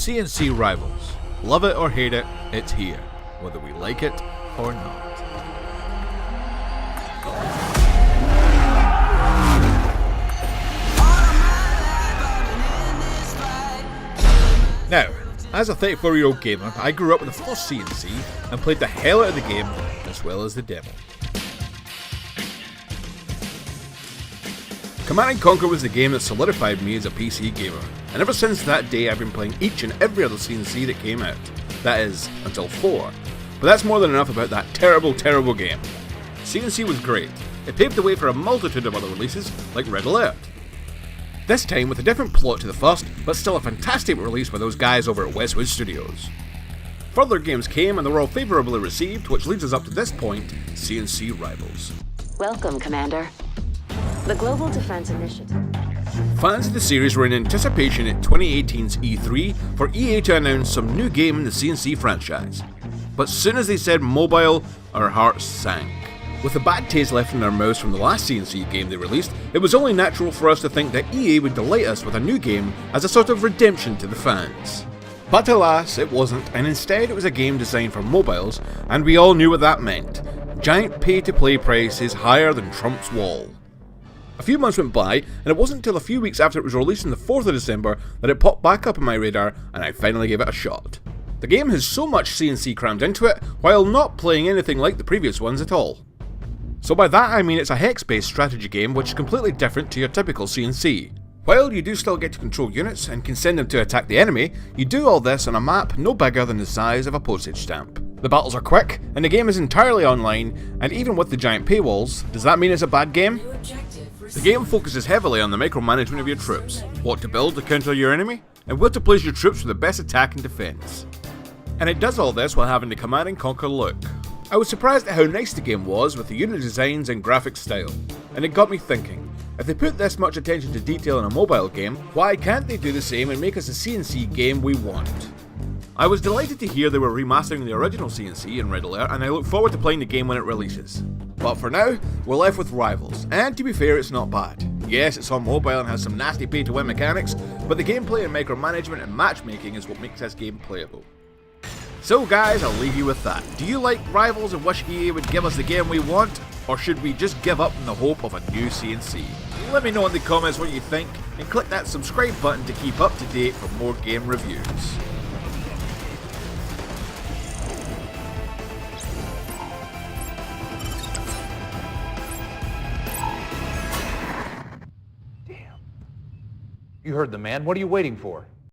C&C Rivals. Love it or hate it, it's here, whether we like it or not. Now, as a 34-year-old gamer, I grew up with the first C&C and played the hell out of the game as well as the demo. Command & Conquer was the game that solidified me as a PC gamer, and ever since that day I've been playing each and every other C&C that came out. That is, until 4. But that's more than enough about that terrible game. C&C was great. It paved the way for a multitude of other releases, like Red Alert. This time with a different plot to the first, but still a fantastic release by those guys over at Westwood Studios. Further games came and they were all favourably received, which leads us up to this point, C&C Rivals. Welcome, Commander. The Global Defense Initiative. Fans of the series were in anticipation at 2018's E3 for EA to announce some new game in the C&C franchise. But soon as they said mobile, our hearts sank. With a bad taste left in our mouths from the last C&C game they released, it was only natural for us to think that EA would delight us with a new game as a sort of redemption to the fans. But alas, it wasn't, and instead it was a game designed for mobiles, and we all knew what that meant. Giant pay-to-play prices higher than Trump's wall. A few months went by, and it wasn't until a few weeks after it was released on the 4th of December that it popped back up on my radar, and I finally gave it a shot. The game has so much C&C crammed into it, while not playing anything like the previous ones at all. So by that I mean it's a hex-based strategy game which is completely different to your typical C&C. While you do still get to control units and can send them to attack the enemy, you do all this on a map no bigger than the size of a postage stamp. The battles are quick, and the game is entirely online, and even with the giant paywalls, does that mean it's a bad game? The game focuses heavily on the micromanagement of your troops, what to build to counter your enemy, and where to place your troops for the best attack and defense. And it does all this while having the Command & Conquer look. I was surprised at how nice the game was with the unit designs and graphic style, and it got me thinking, if they put this much attention to detail in a mobile game, why can't they do the same and make us a C&C game we want? I was delighted to hear they were remastering the original C&C in Red Alert, and I look forward to playing the game when it releases. But for now, we're left with Rivals, and to be fair, it's not bad. Yes, it's on mobile and has some nasty pay-to-win mechanics, but the gameplay and micromanagement and matchmaking is what makes this game playable. So guys, I'll leave you with that. Do you like Rivals and wish EA would give us the game we want, or should we just give up in the hope of a new C&C? Let me know in the comments what you think, and click that subscribe button to keep up to date for more game reviews. You heard the man. What are you waiting for?